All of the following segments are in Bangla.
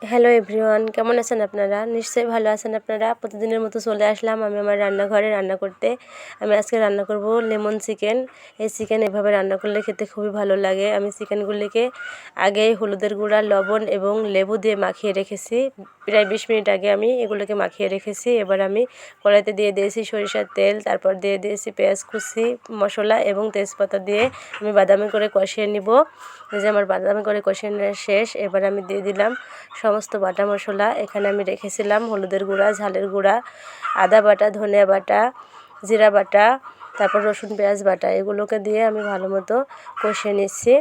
হ্যালো এভরিওয়ান, কেমন আছেন আপনারা? নিশ্চয়ই ভালো আছেন আপনারা। প্রতিদিনের মতো চলে আসলাম আমি আমার রান্নাঘরে রান্না করতে। আমি আজকে রান্না করব লেমন চিকেন। এই চিকেন এভাবে রান্না করলে খেতে খুবই ভালো লাগে। আমি চিকেনগুলিকে আগেই হলুদের গুঁড়া, লবণ এবং লেবু দিয়ে মাখিয়ে রেখেছি। প্রায় 20 মিনিট আগে আমি এগুলোকে মাখিয়ে রেখেছি। এবার আমি কড়াইতে দিয়ে দিয়েছি সরিষার তেল, তারপর দিয়ে দিয়েছি পেঁয়াজ কুচি, মশলা এবং তেজপাতা দিয়ে আমি বাদামি করে কষিয়ে নিব। এই যে আমার বাদামি করে কষিয়ে নেওয়া শেষ। এবার আমি দিয়ে দিলাম সমস্ত বাটা মশলা। এখানে আমি রেখেছিলাম হলুদের গুঁড়া, ঝালের গুঁড়া, আদা বাটা, ধনিয়া বাটা, জিরা বাটা, তারপর রসুন পেঁয়াজ বাটা। এগুলোকে দিয়ে আমি ভালো মতো কষিয়ে নিচ্ছি।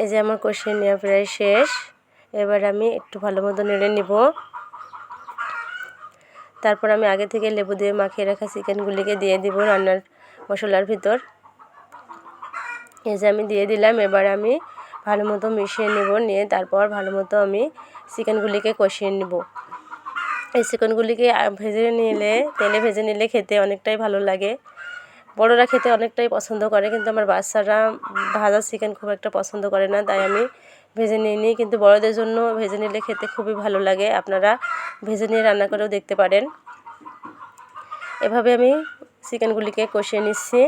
এই যে আমার কষিয়ে নেওয়া প্রায় শেষ। এবার আমি একটু ভালো মতো নেড়ে নিব। তারপর আমি আগে থেকে লেবু দিয়ে মাখিয়ে রাখা চিকেনগুলিকে দিয়ে দিব রান্নার মশলার ভিতর। এই যে আমি দিয়ে দিলাম। এবার আমি ভালো মতো মিশিয়ে নেব, নিয়ে তারপর ভালো মতো আমি চিকেনগুলিকে কষিয়ে নেব। এই চিকেনগুলিকে তেলে ভেজে নিলে খেতে অনেকটাই ভালো লাগে। বড়রা খেতে অনেকটাই পছন্দ করে, কিন্তু আমার বাচ্চারা ভাজা চিকেন খুব একটা পছন্দ করে না, তাই আমি ভেজে নিই। কিন্তু বড়দের জন্য ভেজে নিলে খেতে খুবই ভালো লাগে। আপনারা ভেজে নিয়ে রান্না করেও দেখতে পারেন। এভাবে আমি চিকেনগুলিকে কষিয়ে নিচ্ছি।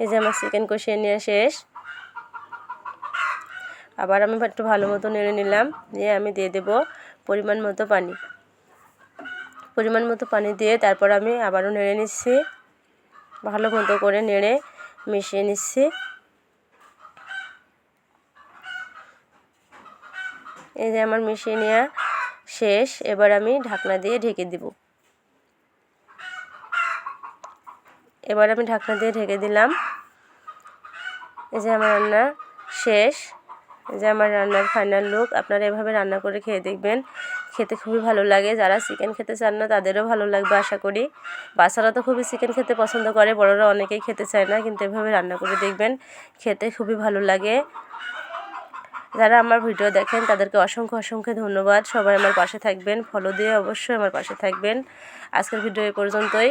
এই যে আমার চিকেন কষিয়ে নেওয়া শেষ। আবার আমি একটু ভালো মতো নেড়ে নিলাম, দিয়ে আমি দিয়ে দেব পরিমাণ মতো পানি দিয়ে তারপর আমি আবারও নেড়ে নিচ্ছি। ভালো মতো করে নেড়ে মিশিয়ে নিচ্ছি। এই যে আমার মিশিয়ে নেওয়া শেষ। এবার আমি ঢাকনা দিয়ে ঢেকে দিব। এবার আমি ঢাকনা দিয়ে ঢেকে দিলাম। এই যে আমার রান্না শেষ। এই যে আমার রান্নার ফাইনাল লুক। আপনারা এভাবে রান্না করে খেয়ে দেখবেন, খেতে খুবই ভালো লাগে। যারা চিকেন খেতে চান না তাদেরও ভালো লাগবে আশা করি। বাচ্চারা তো খুবই চিকেন খেতে পছন্দ করে, বড়রা অনেকেই খেতে চায় না, কিন্তু এভাবে রান্না করে দেখবেন, খেতে খুবই ভালো লাগে। যারা আমার ভিডিও দেখেন তাদেরকে অসংখ্য ধন্যবাদ। সবাই আমার পাশে থাকবেন, ফলো দিয়ে অবশ্যই আমার পাশে থাকবেন। আজকের ভিডিও এই পর্যন্তই।